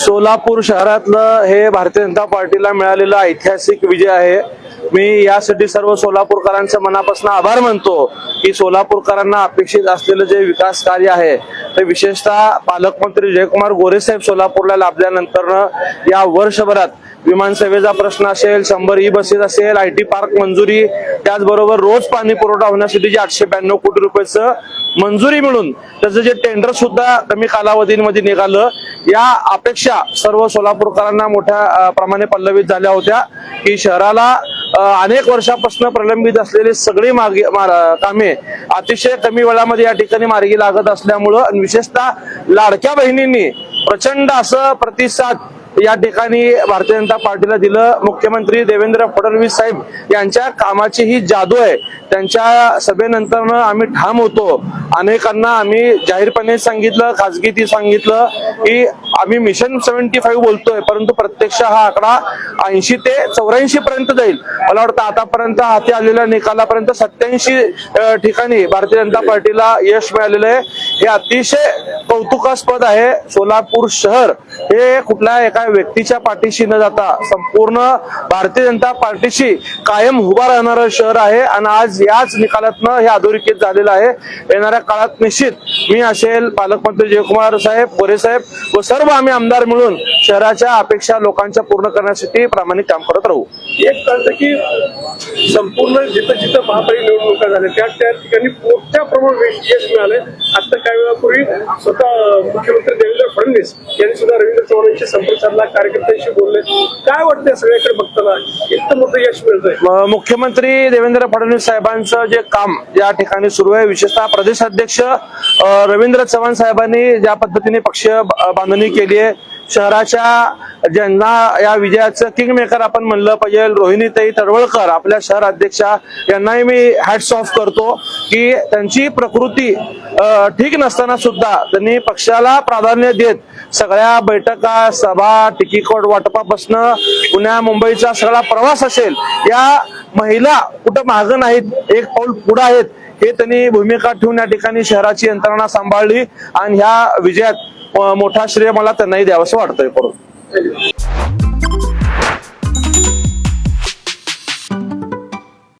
सोलापूर शहरातलं हे भारतीय जनता पार्टीला मिळालेला ऐतिहासिक विजय आहे। मी यासाठी सर्व सोलापूरकरांचं मनापासून आभार मानतो की सोलापूरकरांना अपेक्षित असलेलं जे विकास कार्य आहे ते विशेषतः पालकमंत्री जयकुमार गोरे साहेब सोलापूरला लाभल्यानंतर या वर्षभरात विमानसेवेचा प्रश्न असेल, 100 ई बसेस असेल, IT पार्क मंजुरी, त्याचबरोबर रोज पाणी पुरवठा होण्यासाठी जे 892 कोटी रुपयाचं मंजुरी मिळून त्याचं जे टेंडर सुद्धा कमी कालावधीमध्ये निघालं, या अपेक्षा सर्व सोलापूरकरांना मोठ्या प्रमाणे पल्लवित झाल्या होत्या की शहराला अनेक वर्षापासून प्रलंबित असलेली सगळी कामे अतिशय कमी वेळामध्ये या ठिकाणी मार्गी लागत असल्यामुळं आणि विशेषतः लाडक्या बहिणींनी प्रचंड असं प्रतिसाद या ठिकाणी भारतीय जनता पार्टीला दिलं। मुख्यमंत्री देवेंद्र फडणवीस साहेब यांच्या कामाची ही जादू आहे। त्यांच्या सभेनंतर आम्ही ठाम होतो, अनेकांना आम्ही जाहीरपणे सांगितलं, खासगीती सांगितलं की आम्ही मिशन 75 बोलतोय, परंतु प्रत्यक्ष हा आकडा 80 ते 84 पर्यंत जाईल। मला वाटतं आतापर्यंत हाती आलेल्या निकालापर्यंत 87 ठिकाणी भारतीय जनता पार्टीला यश मिळालेलं आहे। हे अतिशय कौतुकास्पद आहे। सोलापूर शहर हे कुठल्या एका व्यक्तीच्या पाठीशी न जाता संपूर्ण भारतीय जनता पार्टीशी कायम उभा राहणारं शहर आहे आणि आज याच निकालातनं हे अधोरेखित झालेलं आहे। येणाऱ्या काळात निश्चित मी असेल, पालकमंत्री जयकुमार साहेब, गोरे साहेब व सर्व आम्ही आमदार मिळून शहराच्या अपेक्षा लोकांच्या पूर्ण करण्यासाठी प्रामाणिक काम करत राहू। एक कळतं की संपूर्ण जिथं जिथं महापालिका निवडणुका झाल्या त्या ठिकाणी मोठ्या प्रमाणात यश मिळालंय। आता काही वेळापूर्वी स्वतः मुख्यमंत्री देवेंद्र फडणवीस यांनी सुद्धा रवींद्र चव्हाणांशी संपर्क साधला, कार्यकर्त्यांशी बोलले। काय वाटतंय सगळ्याकडे बघताना इतकं मोठं यश मिळतंय? मुख्यमंत्री देवेंद्र फडणवीस साहेबांचं जे काम या ठिकाणी सुरू आहे, विशेषतः प्रदेशाध्यक्ष रवींद्र चव्हाण साहेबांनी ज्या पद्धतीने पक्ष बांधणी केली आहे, शहराच्या ज्यांना या विजयाचं किंग मेकर आपण म्हणलं पाहिजे, रोहिणीताई तडवळकर आपल्या शहर अध्यक्षा यांनाही मी हॅट्स ऑफ करतो की त्यांची प्रकृती ठीक नसताना सुद्धा त्यांनी पक्षाला प्राधान्य देत सगळ्या बैठका, सभा, तिकीट वाटपापासून पुण्या मुंबईचा सगळा प्रवास असेल, या महिला कुठं मागं नाहीत, एक पाऊल पुढे आहेत, हे त्यांनी भूमिका ठेवून या ठिकाणी शहराची यंत्रणा सांभाळली आणि ह्या विजयात मोठा श्रेय मला त्यांनाही द्यावंसं वाटतंय करून।